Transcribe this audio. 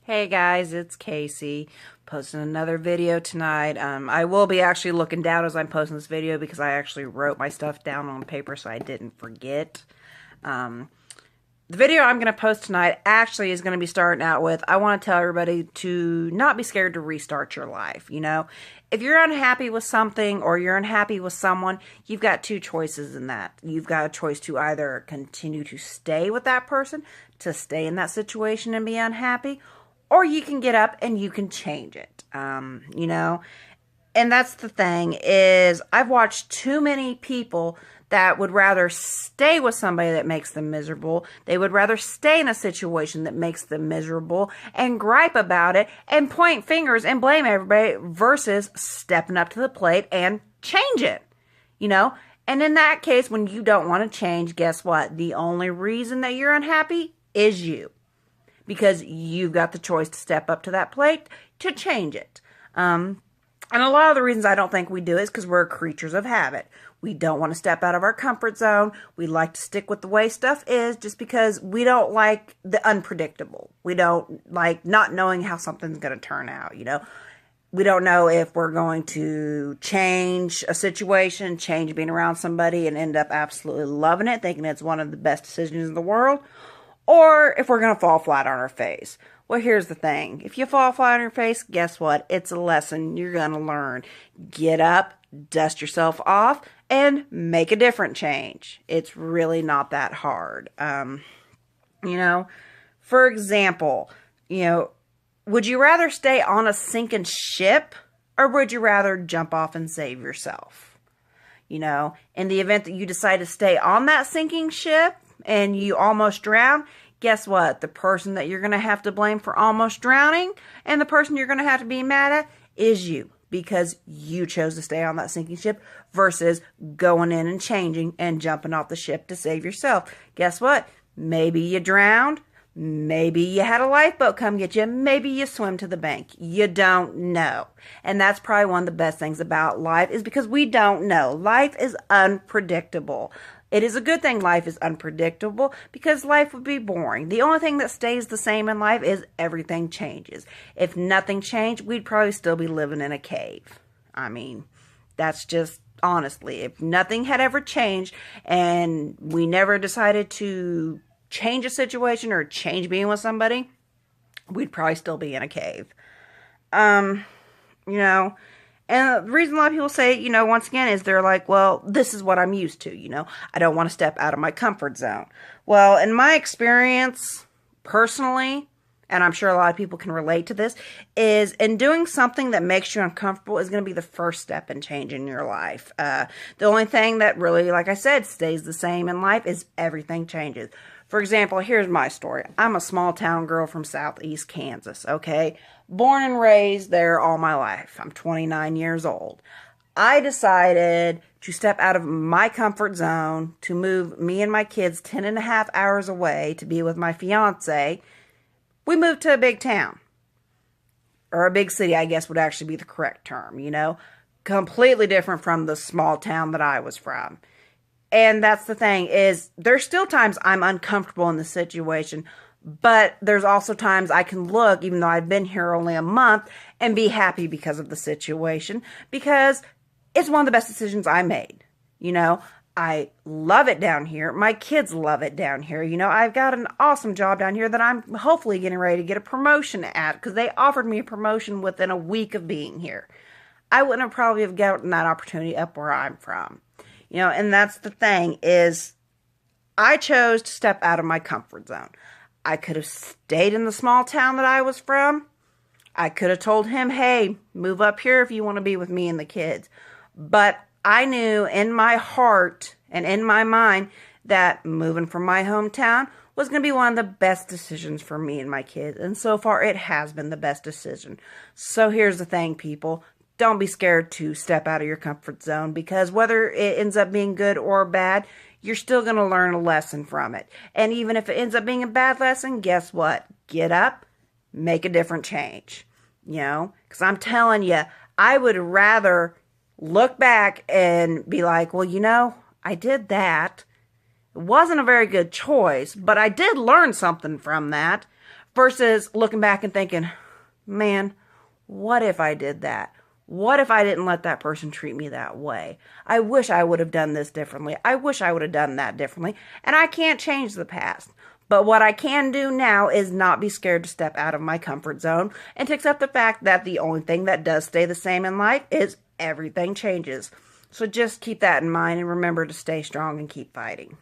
Hey guys, it's Casey posting another video tonight. I will be actually looking down as I'm posting this video because I actually wrote my stuff down on paper so I didn't forget. The video I'm going to post tonight actually is going to be starting out with, I want to tell everybody to not be scared to restart your life. You know, if you're unhappy with something or you're unhappy with someone, you've got two choices in that. You've got a choice to either continue to stay with that person, to stay in that situation and be unhappy, or you can get up and you can change it. You know, and that's the thing is I've watched too many people that would rather stay with somebody that makes them miserable. They would rather stay in a situation that makes them miserable and gripe about it and point fingers and blame everybody versus stepping up to the plate and change it, you know? And in that case, when you don't want to change, guess what? The only reason that you're unhappy is you, because you've got the choice to step up to that plate to change it. And a lot of the reasons I don't think we do is because we're creatures of habit. We don't want to step out of our comfort zone. We like to stick with the way stuff is just because we don't like the unpredictable. We don't like not knowing how something's going to turn out, you know. We don't know if we're going to change a situation, change being around somebody and end up absolutely loving it, thinking it's one of the best decisions in the world, or if we're going to fall flat on our face. Well, here's the thing. If you fall flat on your face, guess what? It's a lesson you're going to learn. Get up, dust yourself off, and make a different change. It's really not that hard. You know, for example, you know, would you rather stay on a sinking ship or would you rather jump off and save yourself? You know, in the event that you decide to stay on that sinking ship and you almost drown, guess what? The person that you're going to have to blame for almost drowning and the person you're going to have to be mad at is you, because you chose to stay on that sinking ship versus going in and changing and jumping off the ship to save yourself. Guess what? Maybe you drowned. Maybe you had a lifeboat come get you. Maybe you swim to the bank. You don't know. And that's probably one of the best things about life is because we don't know. Life is unpredictable. It is a good thing life is unpredictable because life would be boring. The only thing that stays the same in life is everything changes. If nothing changed, we'd probably still be living in a cave. I mean, that's just honestly, if nothing had ever changed and we never decided to change a situation or change being with somebody, we'd probably still be in a cave. You know, and the reason a lot of people say, you know, once again, is they're like, well, this is what I'm used to, you know. I don't want to step out of my comfort zone. Well, in my experience, personally, and I'm sure a lot of people can relate to this, is in doing something that makes you uncomfortable is going to be the first step in changing your life. The only thing that really, like I said, stays the same in life is everything changes. For example, here's my story. I'm a small town girl from southeast Kansas, okay? Born and raised there all my life. I'm 29 years old. I decided to step out of my comfort zone to move me and my kids 10 and a half hours away to be with my fiance. We moved to a big town. Or a big city, I guess would actually be the correct term, you know? Completely different from the small town that I was from. And that's the thing is there's still times I'm uncomfortable in the situation, but there's also times I can look, even though I've been here only a month, and be happy because of the situation, because it's one of the best decisions I made. You know, I love it down here. My kids love it down here. You know, I've got an awesome job down here that I'm hopefully getting ready to get a promotion at because they offered me a promotion within a week of being here. I wouldn't have probably have gotten that opportunity up where I'm from. You know, and that's the thing is I chose to step out of my comfort zone. I could have stayed in the small town that I was from. I could have told him, hey, move up here if you want to be with me and the kids. But I knew in my heart and in my mind that moving from my hometown was going to be one of the best decisions for me and my kids. And so far, it has been the best decision. So here's the thing, people. Don't be scared to step out of your comfort zone because whether it ends up being good or bad, you're still going to learn a lesson from it. And even if it ends up being a bad lesson, guess what? Get up, make a different change. You know, because I'm telling you, I would rather look back and be like, well, you know, I did that. It wasn't a very good choice, but I did learn something from that versus looking back and thinking, man, what if I did that? What if I didn't let that person treat me that way? I wish I would have done this differently. I wish I would have done that differently. And I can't change the past. But what I can do now is not be scared to step out of my comfort zone and to accept the fact that the only thing that does stay the same in life is everything changes. So just keep that in mind and remember to stay strong and keep fighting.